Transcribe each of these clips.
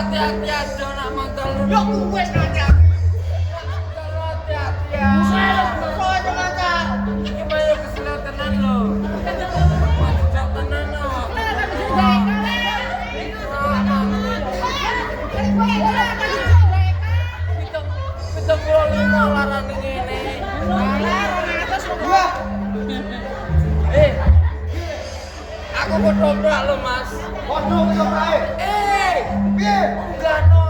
hati-hati aja nak mantel lu. Yo kuwe hati-hati. Hati-hati ya. Saya kok aja mantel. Iki bayo kesel tenan lho. Majak tenan lho. Kita pulau lima larang ngene. Aku mau dobrak lo mas. Waduh ketoprak. Piye? Enggak no.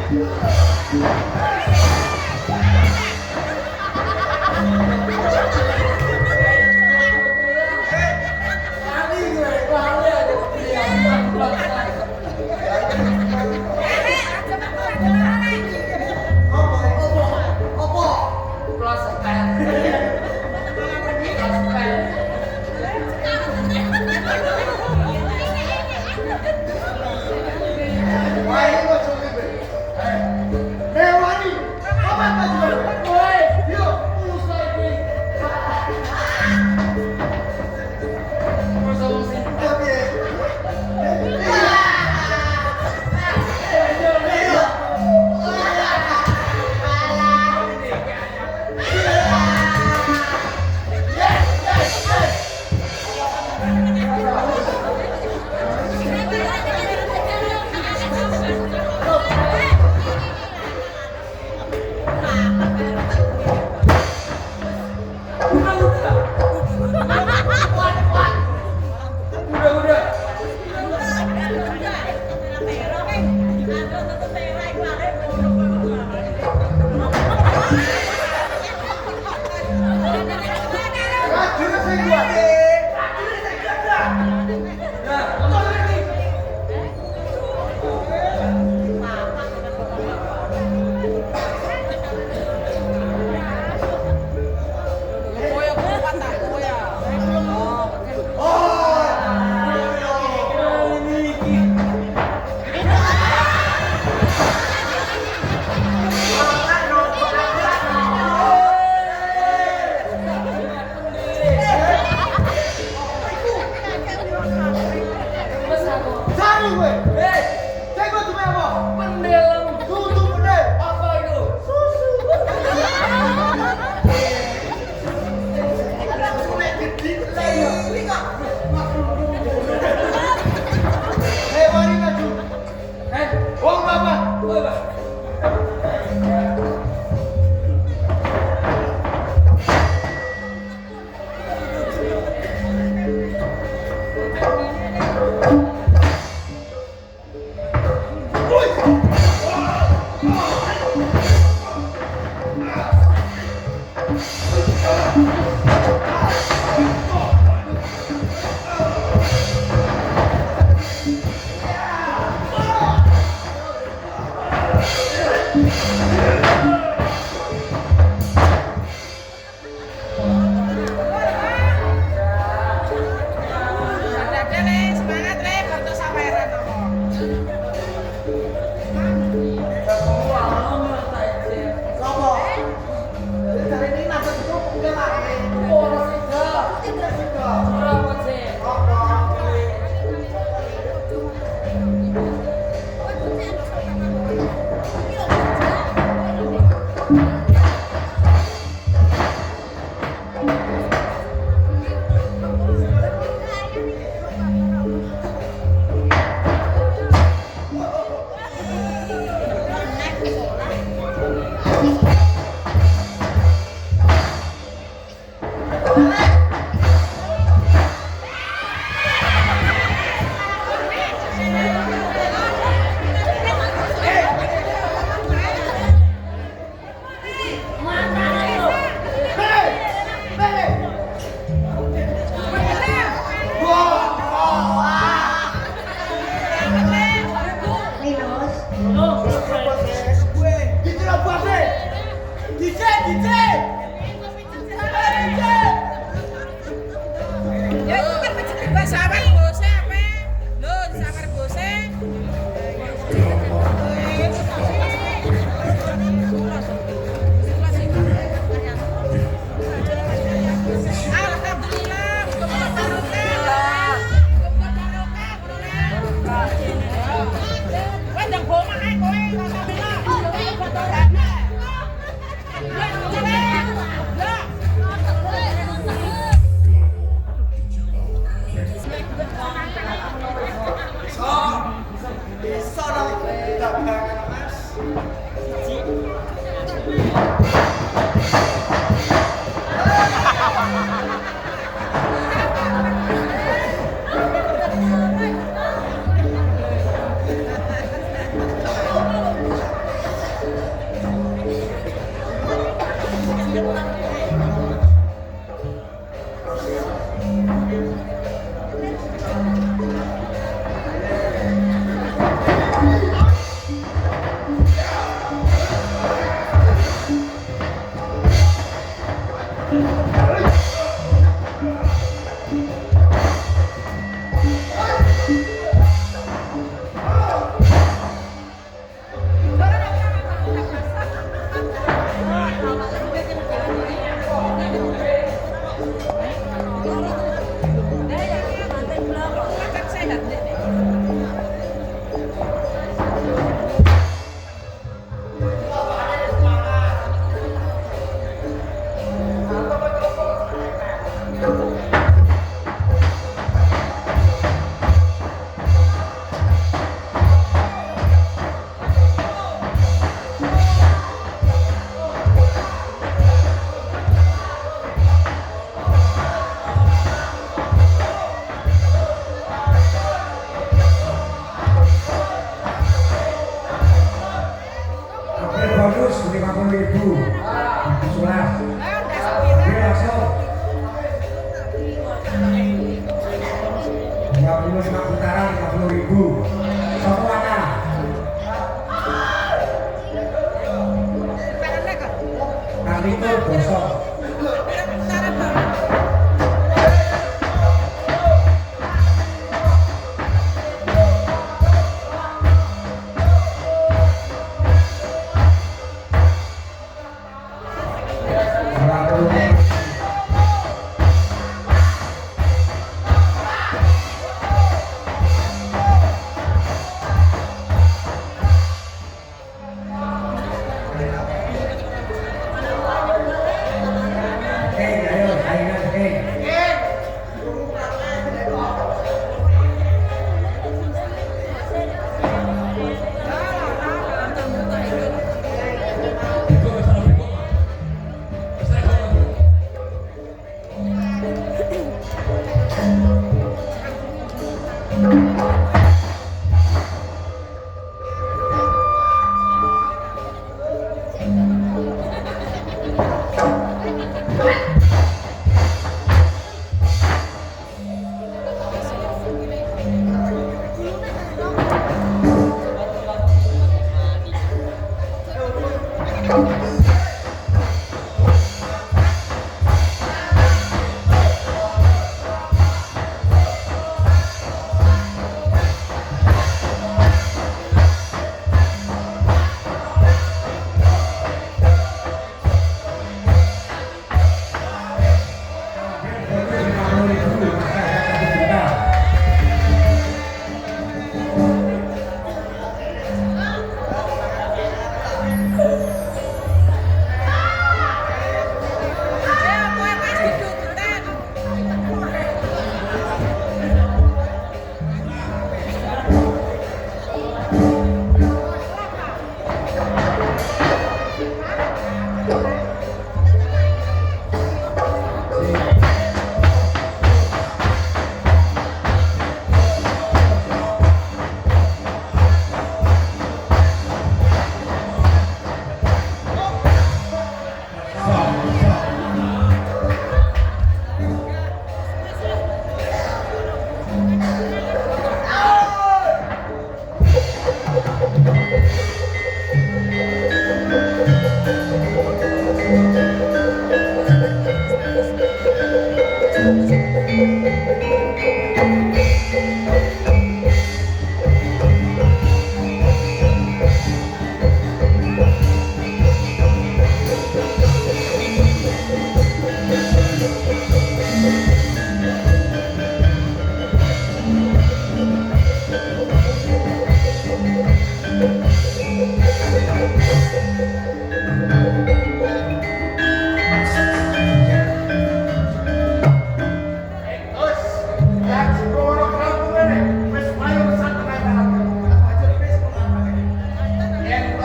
Tadi gue kali aja kepriang belakang. Plus pen. Plus pen. Wah, ini gua coba gue. Rewani, apa baju baru? Woi, Yuk. usai gue. Masa masih Tapi udah. Rajin sih gua. Cari gue. Cek gua cuma apa? Pendelem. Tutup bener. Apa itu? Rewani maju. Uang berapa? Woi, Bang.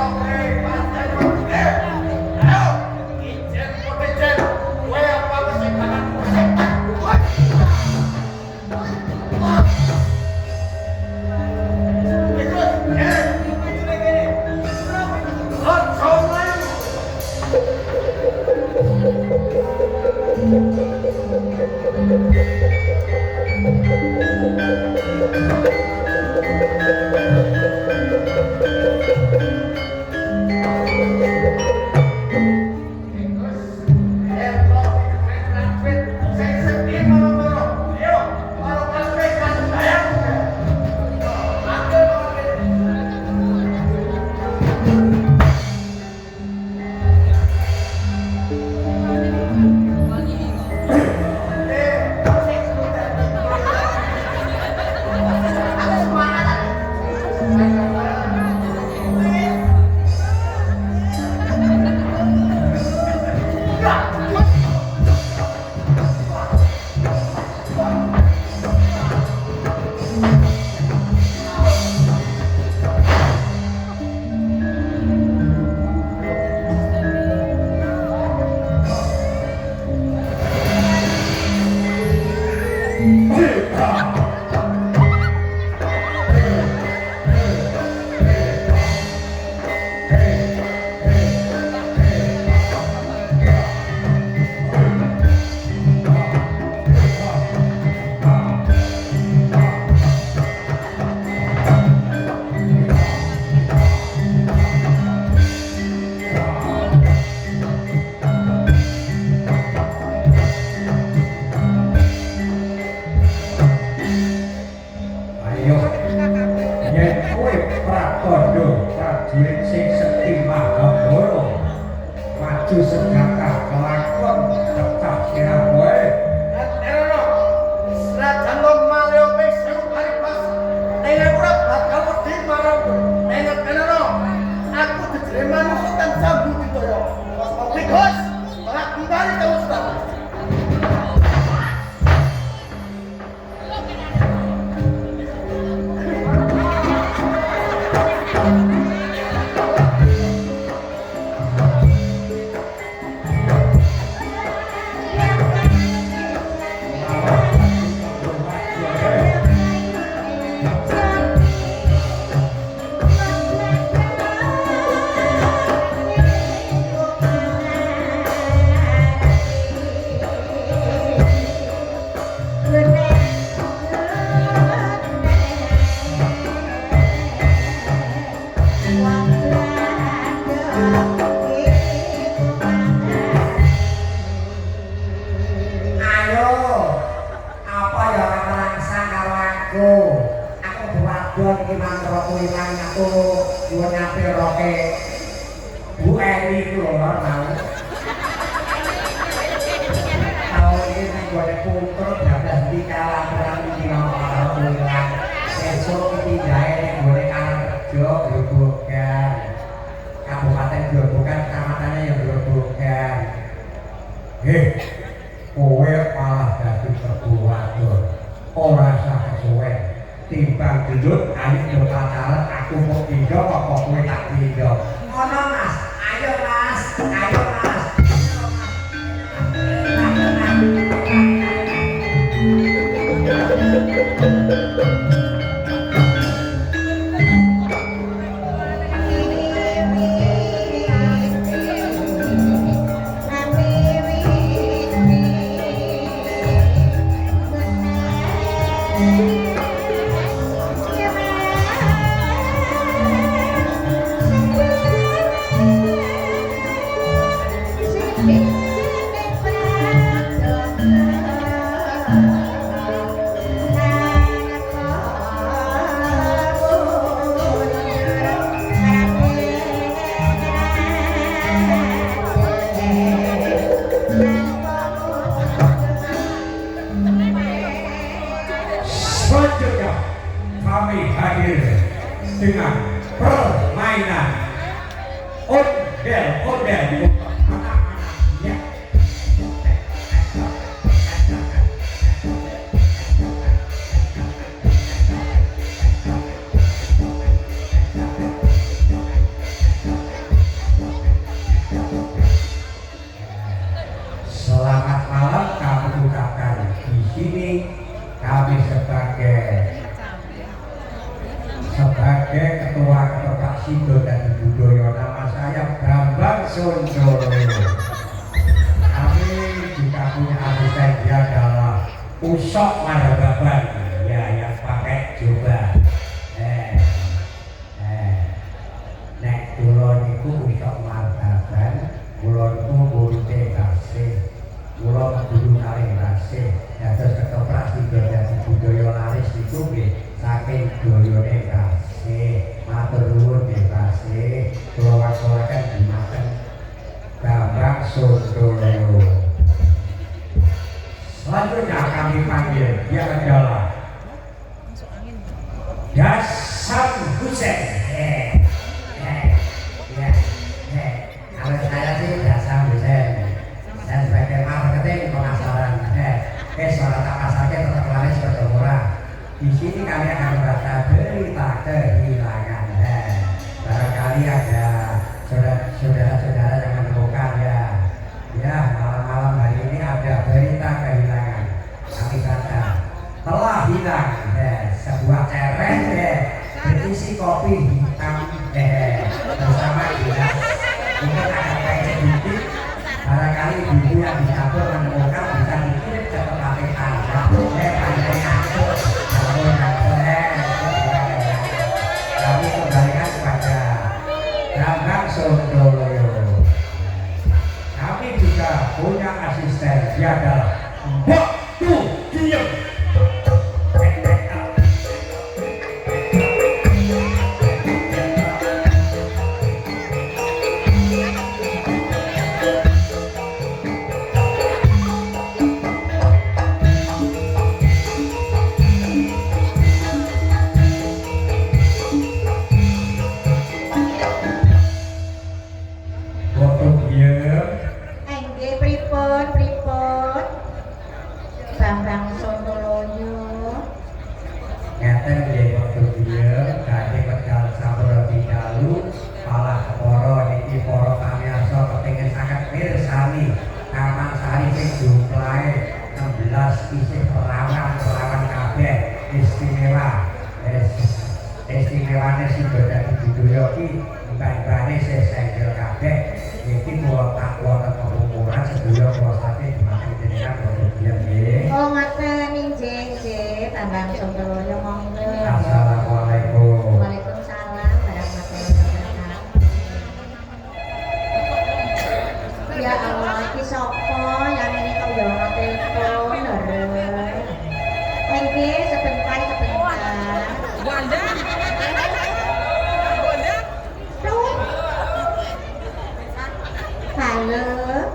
Oke, pancen oke. Ayo, ijen potejen. Kowe apa mesti bakal musik. Ikut, ya. Ojo mlayu. Sondolo. Kami juga punya asisten, dia adalah Usok Marbaban, ya yang pakai jubah. Nek kula niku Usok Marbaban, kula niku muridé Tasih. Kula guru kalih Tasih. Dados ketoprak tiga dadi budaya laris niku nggih saking dayane Tasih. Matur nuwun nggih Tasih. Kula wasulaken dhumateng Bapak Sondolo. Selanjutnya kami panggil, dia adalah Dasam Husen. Kalau saya sih Dasam Husen. Saya sebagai marketing pemasaran. Suara tak pasarnya tetap laris bermurah. Di sini kami akan membaca berita kehilangan. Barangkali ada saudara-saudara yang menemukan ya malam-malam hari ini ada berita kehilangan. Kami baca telah hilang sebuah ceret berisi kopi hitam bersama gelas. Mungkin akan kayak sedikit. Barangkali ibu yang di dapur menemukan bisa dikirim ke tempat yang ada. Pandai ngangkut, kami kembalikan kepada Bapak Sondolo. Kami juga punya asisten, dia adalah Mbak Tu Diem. Istimewane sing dadi budaya iki mbah-mbahane sesengkel kabeh iki kula tak wonten pengumuman sedaya kula sate dimaksud jenengan kemudian nggih. Oh ngaten nggih, Tambang Sondolo monggo. Assalamualaikum. Waalaikumsalam warahmatullahi wabarakatuh. Ya Allah, iki sapa yang ini kok yo telepon lho. Nggih, sebentar. Wanda. Halo,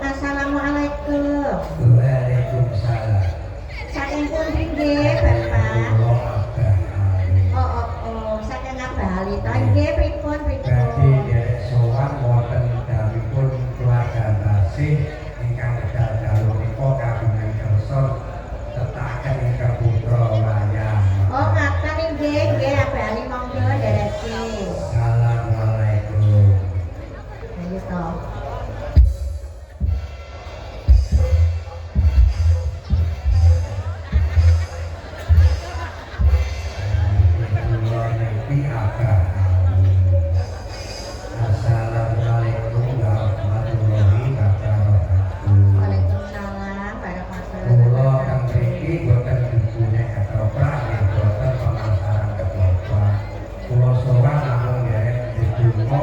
assalamualaikum. Waalaikumsalam. Saking pundi nggih, Bapak? Oh, saking Bali. Nggih, pripun? Jadi derek sowan wonten dalipun keluarga Tasih ingkang kedal dalu menika kagungan kersa tetaken ingkang putra wayang. Oh, ngaten nggih, Bali monggo dereki. Assalamualaikum. Ayo to. Assalamualaikum warahmatullahi wabarakatuh. Waalaikumsalam warahmatullahi Kula wabarakatuh. kang mriki boten dibune ketoprak yen boten pemasaran ketoprak. Kula sowan namung nderek didonga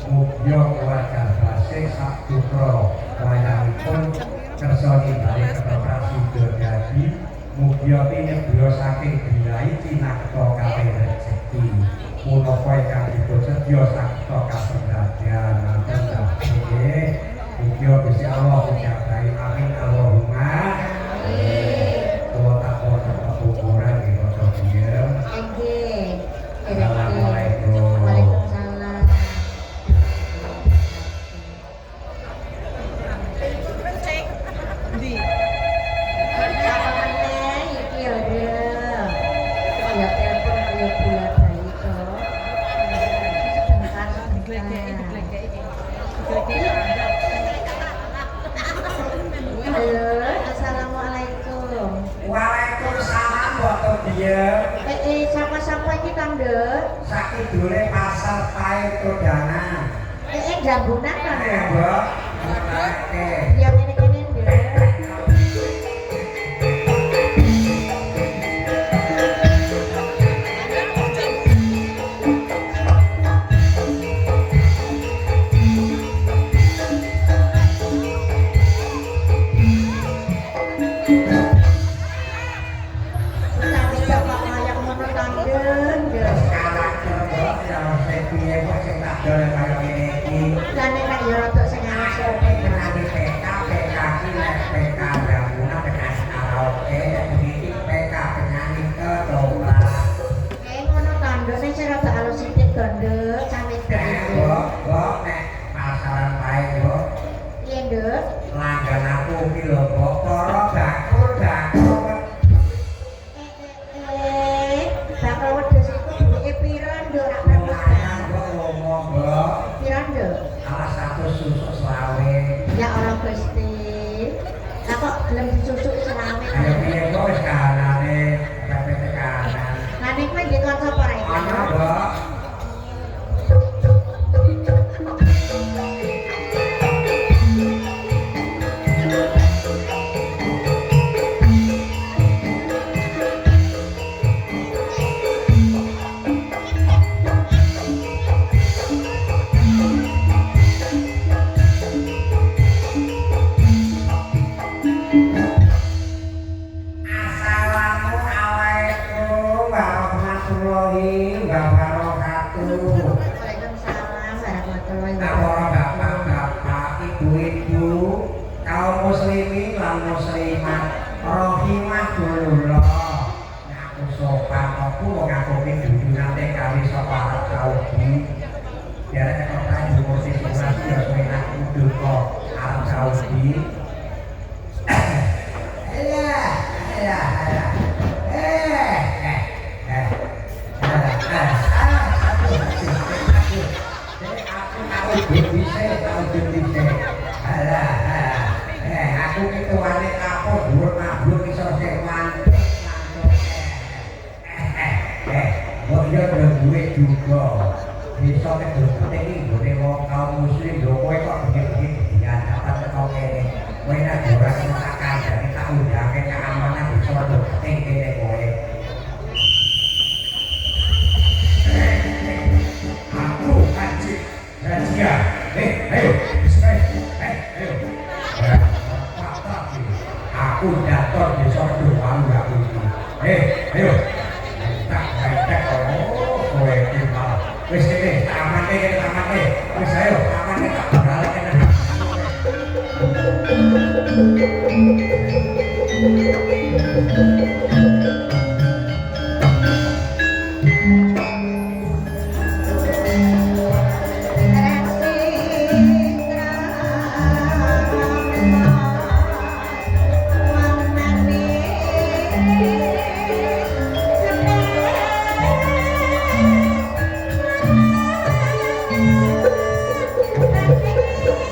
mugya keluarga Tasih sak putra wayangipun kersa nimbali ketoprak sida dadi mugya tinebya saking bilai cinakta kabeh rezeki. Punapa ingkang dipun sedya sakta kasendayan nanten nggih. Mugya Gusti Allah mujabahi amin Allahumma. Kula tak wonten pepungkuran nggih Pak Diem. Nggih. Assalamualaikum. Waalaikumsalam. Di. Apa meneh iki ya, Dek? Ya telepon kaya bulan bayi to. Sebentar. Halo, assalamualaikum. Waalaikumsalam Pak Diem. Siapa-siapa iki Kang, Dek? Sakidule pasar Pae Kodangan. jambunan kan ya? Mbok. Oke. Ya kene-kene nduk. Tapi kok kaya ngono kandhen, Nduk. Sekarang Mbok ya sing piye kok sing tak dol kaya ngene iki. Lah nek nek ya rada sing Aku anak iki ngerti PK, PK iki nek PK Ramuna PK karaoke, iki PK penyanyi ketoprak. ngono kandhen sing rada alus sithik Nduk, sampe Mbok nek pasaran pae Mbok. Iya, Nduk. Langgan aku iki lho Mbok, para bakul. Bakal wedhus iku duwike pira, Nduk? Rak perlu Langgan kok ngomong Mbok. pira, Nduk? Salah satu susuk selawe. Ya Allah Gusti. Lah kok gelem disusuk selawe Ayo kaya piye kok wis kahanane sampe tekanan. Lah nek kowe ndek kanca apa rek? Ana Mbok. Assalamualaikum warahmatullahi wabarakatuh. Waalaikumsalam warahmatullahi Para wabarakatuh. bapak-bapak, ibu-ibu, kaum muslimin lan muslimat, rahimahullah. Aku sopan aku wong aku dudu nate kali sapa Arab Saudi. Derek kok kanjeng mesti sunat ya suwenak kudu kok Arab Saudi. Aku ketuane kapok dhuwur mabuk iso sewan. Kok yo duwe juga. Iso kedhe iki nggone wong kaum muslim lho kowe kok begini dian dapat teko kene. Kowe nek ora tak kandhane tak undhange keamanan iso ning kene kowe. Aku haji raja. Ayo, bismillah. Ayo. Aku dator di sordo walu aku iki. Ayo. Tak baik kowe iki malah. Wis kene, amane. Wis ayo, amane tak balik kene.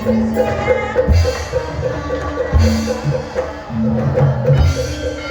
Thank you.